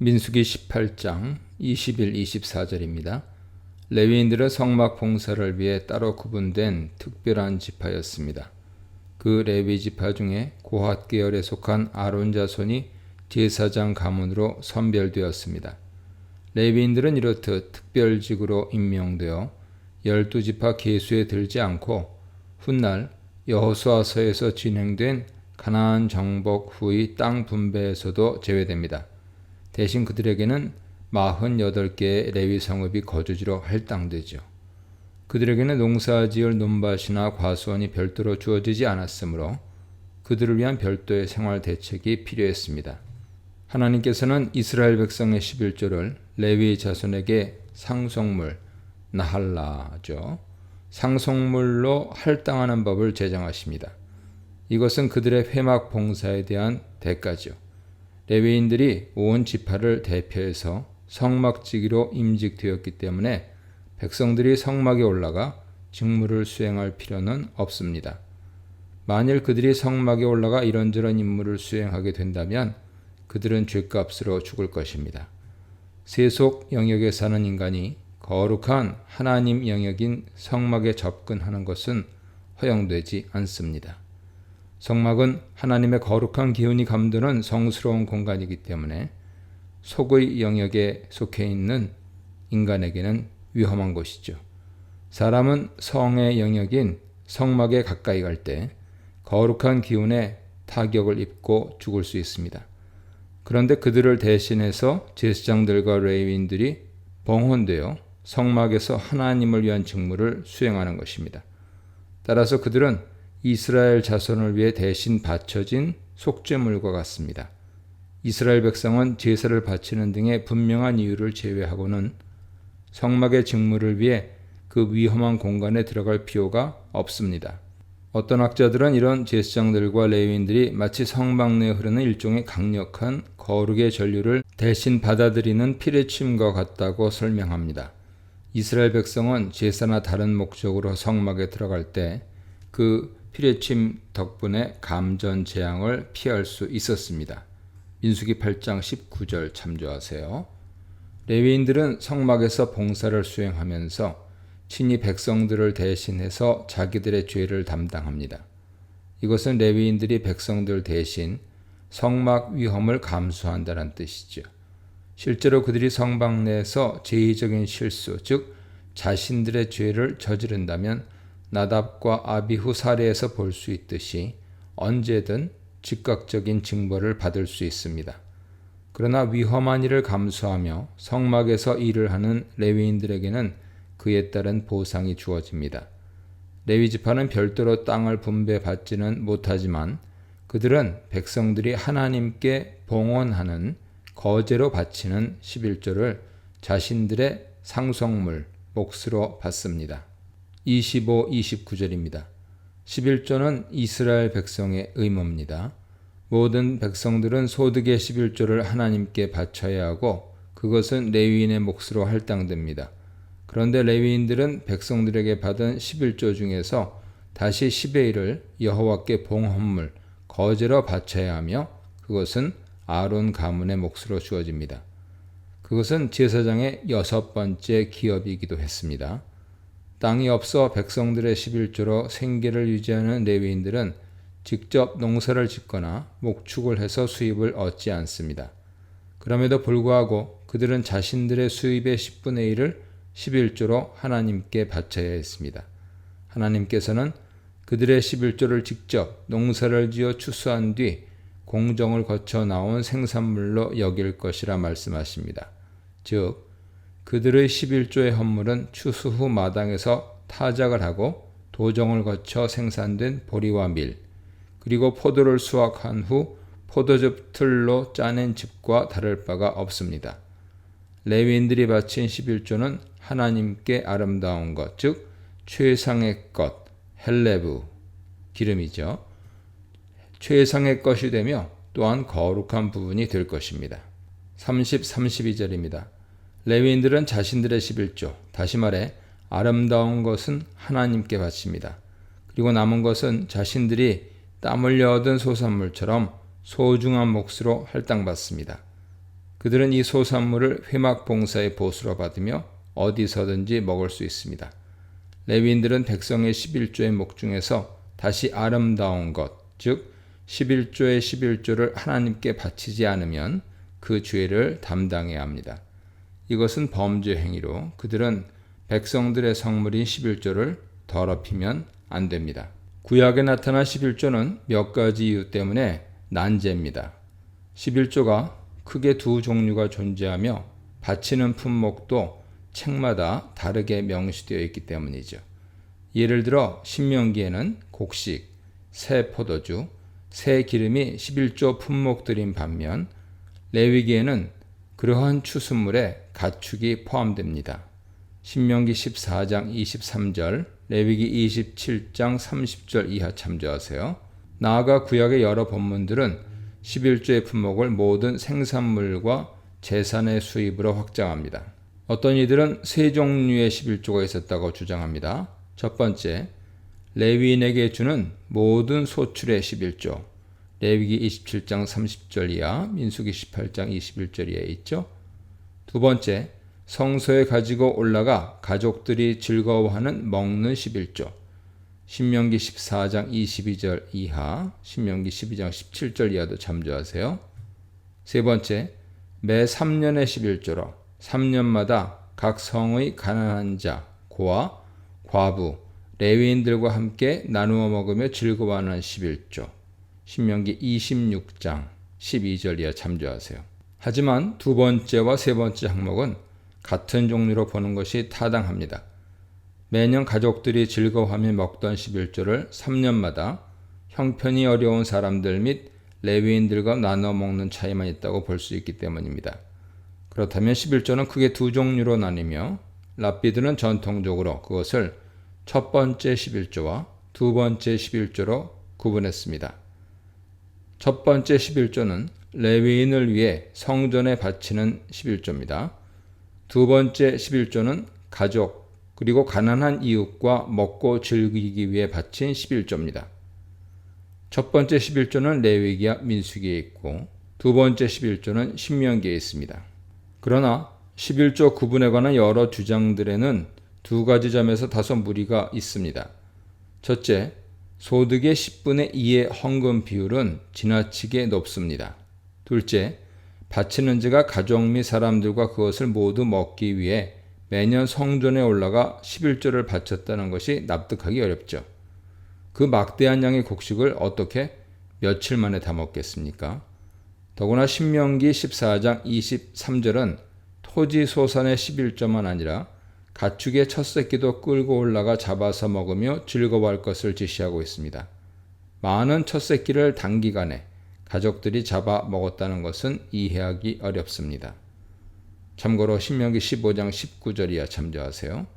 민수기 18장 20일 24절입니다. 레위인들은 성막 봉사를 위해 따로 구분된 특별한 지파였습니다. 그 레위 지파 중에 고핫 계열에 속한 아론 자손이 제사장 가문으로 선별되었습니다. 레위인들은 이렇듯 특별직으로 임명되어 12지파 계수에 들지 않고 훗날 여호수아서에서 진행된 가나안 정복 후의 땅 분배에서도 제외됩니다. 대신 그들에게는 48개의 레위 성읍이 거주지로 할당되죠. 그들에게는 농사지을 논밭이나 과수원이 별도로 주어지지 않았으므로 그들을 위한 별도의 생활 대책이 필요했습니다. 하나님께서는 이스라엘 백성의 11조를 레위 자손에게 상속물, 나할라죠. 상속물로 할당하는 법을 제정하십니다. 이것은 그들의 회막 봉사에 대한 대가죠. 레위인들이 온 지파를 대표해서 성막지기로 임직되었기 때문에 백성들이 성막에 올라가 직무를 수행할 필요는 없습니다. 만일 그들이 성막에 올라가 이런저런 임무를 수행하게 된다면 그들은 죗값으로 죽을 것입니다. 세속 영역에 사는 인간이 거룩한 하나님 영역인 성막에 접근하는 것은 허용되지 않습니다. 성막은 하나님의 거룩한 기운이 감도는 성스러운 공간이기 때문에 속의 영역에 속해 있는 인간에게는 위험한 것이죠. 사람은 성의 영역인 성막에 가까이 갈 때 거룩한 기운에 타격을 입고 죽을 수 있습니다. 그런데 그들을 대신해서 제사장들과 레위인들이 봉헌되어 성막에서 하나님을 위한 직무를 수행하는 것입니다. 따라서 그들은 이스라엘 자손을 위해 대신 바쳐진 속죄물과 같습니다. 이스라엘 백성은 제사를 바치는 등의 분명한 이유를 제외하고는 성막의 직무를 위해 그 위험한 공간에 들어갈 필요가 없습니다. 어떤 학자들은 이런 제사장들과 레위인들이 마치 성막 내에 흐르는 일종의 강력한 거룩의 전류를 대신 받아들이는 피뢰침과 같다고 설명합니다. 이스라엘 백성은 제사나 다른 목적으로 성막에 들어갈 때 그 피뢰침 덕분에 감전 재앙을 피할 수 있었습니다. 민수기 8장 19절 참조하세요. 레위인들은 성막에서 봉사를 수행하면서 친히 백성들을 대신해서 자기들의 죄를 담당합니다. 이것은 레위인들이 백성들 대신 성막 위험을 감수한다는 뜻이죠. 실제로 그들이 성막 내에서 제의적인 실수, 즉 자신들의 죄를 저지른다면 나답과 아비후 사례에서 볼 수 있듯이 언제든 즉각적인 징벌을 받을 수 있습니다. 그러나 위험한 일을 감수하며 성막에서 일을 하는 레위인들에게는 그에 따른 보상이 주어집니다. 레위 지파는 별도로 땅을 분배받지는 못하지만 그들은 백성들이 하나님께 봉헌하는 거제로 바치는 11조를 자신들의 상속물, 몫으로 받습니다. 25, 29절입니다. 11조는 이스라엘 백성의 의무입니다. 모든 백성들은 소득의 11조를 하나님께 바쳐야 하고 그것은 레위인의 몫으로 할당됩니다. 그런데 레위인들은 백성들에게 받은 11조 중에서 다시 10의 1을 여호와께 봉헌물, 거제로 바쳐야 하며 그것은 아론 가문의 몫으로 주어집니다. 그것은 제사장의 6번째 기업이기도 했습니다. 땅이 없어 백성들의 11조로 생계를 유지하는 레위인들은 직접 농사를 짓거나 목축을 해서 수입을 얻지 않습니다. 그럼에도 불구하고 그들은 자신들의 수입의 10분의 1을 11조로 하나님께 바쳐야 했습니다. 하나님께서는 그들의 11조를 직접 농사를 지어 추수한 뒤 공정을 거쳐 나온 생산물로 여길 것이라 말씀하십니다. 즉, 그들의 11조의 헌물은 추수 후 마당에서 타작을 하고 도정을 거쳐 생산된 보리와 밀, 그리고 포도를 수확한 후 포도즙 틀로 짜낸 즙과 다를 바가 없습니다. 레위인들이 바친 11조는 하나님께 아름다운 것, 즉 최상의 것, 헬레브, 기름이죠. 최상의 것이 되며 또한 거룩한 부분이 될 것입니다. 30, 32절입니다. 레위인들은 자신들의 11조, 다시 말해 아름다운 것은 하나님께 바칩니다. 그리고 남은 것은 자신들이 땀 흘려 얻은 소산물처럼 소중한 몫으로 할당받습니다. 그들은 이 소산물을 회막 봉사의 보수로 받으며 어디서든지 먹을 수 있습니다. 레위인들은 백성의 11조의 목 중에서 다시 아름다운 것, 즉 11조의 11조를 하나님께 바치지 않으면 그 죄를 담당해야 합니다. 이것은 범죄 행위로 그들은 백성들의 성물인 11조를 더럽히면 안 됩니다. 구약에 나타난 11조는 몇 가지 이유 때문에 난제입니다. 11조가 크게 두 종류가 존재하며 바치는 품목도 책마다 다르게 명시되어 있기 때문이죠. 예를 들어 신명기에는 곡식, 새 포도주, 새 기름이 11조 품목들인 반면 레위기에는 그러한 추수물에 가축이 포함됩니다. 신명기 14장 23절, 레위기 27장 30절 이하 참조하세요. 나아가 구약의 여러 본문들은 11조의 품목을 모든 생산물과 재산의 수입으로 확장합니다. 어떤 이들은 세 종류의 11조가 있었다고 주장합니다. 첫 번째, 레위인에게 주는 모든 소출의 11조. 레위기 27장 30절 이하, 민수기 18장 21절 이하에 있죠. 두 번째, 성소에 가지고 올라가 가족들이 즐거워하는 먹는 11조. 신명기 14장 22절 이하, 신명기 12장 17절 이하도 참조하세요. 세 번째, 매 3년의 11조로 3년마다 각 성의 가난한 자, 고아, 과부, 레위인들과 함께 나누어 먹으며 즐거워하는 11조. 신명기 26장 12절 이하 참조하세요. 하지만 두 번째와 세 번째 항목은 같은 종류로 보는 것이 타당합니다. 매년 가족들이 즐거워하며 먹던 11조를 3년마다 형편이 어려운 사람들 및 레위인들과 나눠 먹는 차이만 있다고 볼 수 있기 때문입니다. 그렇다면 11조는 크게 두 종류로 나뉘며 랍비들은 전통적으로 그것을 첫 번째 11조와 두 번째 11조로 구분했습니다. 첫 번째 11조는 레위인을 위해 성전에 바치는 11조입니다. 두 번째 11조는 가족 그리고 가난한 이웃과 먹고 즐기기 위해 바친 11조입니다. 첫 번째 11조는 레위기와 민수기에 있고 두 번째 11조는 신명기에 있습니다. 그러나 11조 구분에 관한 여러 주장들에는 두 가지 점에서 다소 무리가 있습니다. 첫째, 소득의 10분의 2의 헌금 비율은 지나치게 높습니다. 둘째, 바치는 자가 가족 및 사람들과 그것을 모두 먹기 위해 매년 성전에 올라가 11조를 바쳤다는 것이 납득하기 어렵죠. 그 막대한 양의 곡식을 어떻게 며칠 만에 다 먹겠습니까? 더구나 신명기 14장 23절은 토지 소산의 11조만 아니라 가축의 첫 새끼도 끌고 올라가 잡아서 먹으며 즐거워할 것을 지시하고 있습니다. 많은 첫 새끼를 단기간에 가족들이 잡아 먹었다는 것은 이해하기 어렵습니다. 참고로 신명기 15장 19절 이하 참조하세요.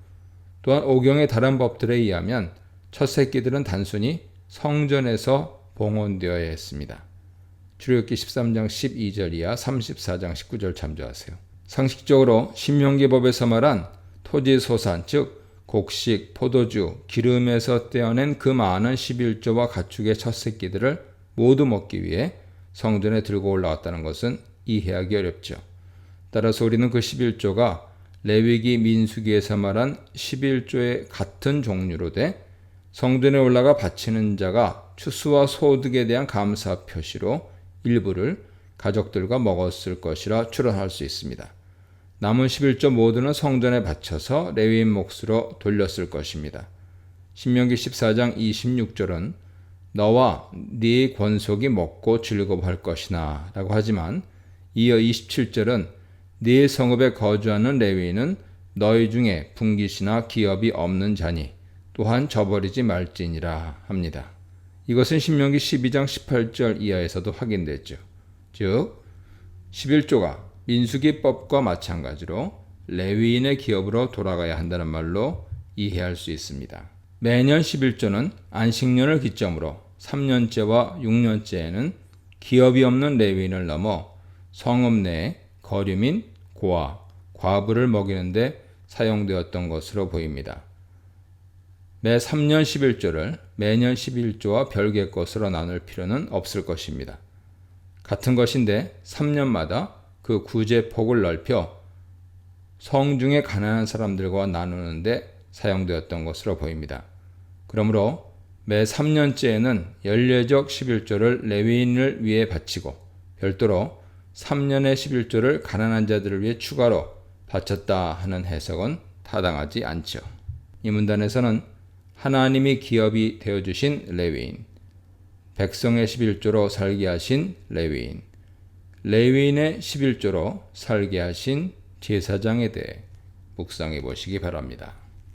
또한 오경의 다른 법들에 의하면 첫 새끼들은 단순히 성전에서 봉헌되어야 했습니다. 출애굽기 13장 12절 이하 34장 19절 참조하세요. 상식적으로 신명기법에서 말한 토지 소산, 즉 곡식, 포도주, 기름에서 떼어낸 그 많은 11조와 가축의 첫 새끼들을 모두 먹기 위해 성전에 들고 올라왔다는 것은 이해하기 어렵죠. 따라서 우리는 그 11조가 레위기 민수기에서 말한 11조의 같은 종류로 돼 성전에 올라가 바치는 자가 추수와 소득에 대한 감사 표시로 일부를 가족들과 먹었을 것이라 추론할 수 있습니다. 남은 11조 모두는 성전에 바쳐서 레위인 몫으로 돌렸을 것입니다. 신명기 14장 26절은 너와 네 권속이 먹고 즐거워할 것이나 라고 하지만 이어 27절은 네 성읍에 거주하는 레위인은 너희 중에 분깃이나 기업이 없는 자니 또한 저버리지 말지니라 합니다. 이것은 신명기 12장 18절 이하에서도 확인됐죠. 즉 11조가 민수기법과 마찬가지로 레위인의 기업으로 돌아가야 한다는 말로 이해할 수 있습니다. 매년 11조는 안식년을 기점으로 3년째와 6년째에는 기업이 없는 레위인을 넘어 성읍 내에 거류민, 고아, 과부를 먹이는 데 사용되었던 것으로 보입니다. 매 3년 11조를 매년 11조와 별개의 것으로 나눌 필요는 없을 것입니다. 같은 것인데 3년마다 그 구제폭을 넓혀 성중에 가난한 사람들과 나누는데 사용되었던 것으로 보입니다. 그러므로 매 3년째에는 연례적 11조를 레위인을 위해 바치고 별도로 3년의 11조를 가난한 자들을 위해 추가로 바쳤다 하는 해석은 타당하지 않죠. 이 문단에서는 하나님이 기업이 되어주신 레위인, 백성의 11조로 살게 하신 레위인, 레위인의 11조로 살게 하신 제사장에 대해 묵상해 보시기 바랍니다.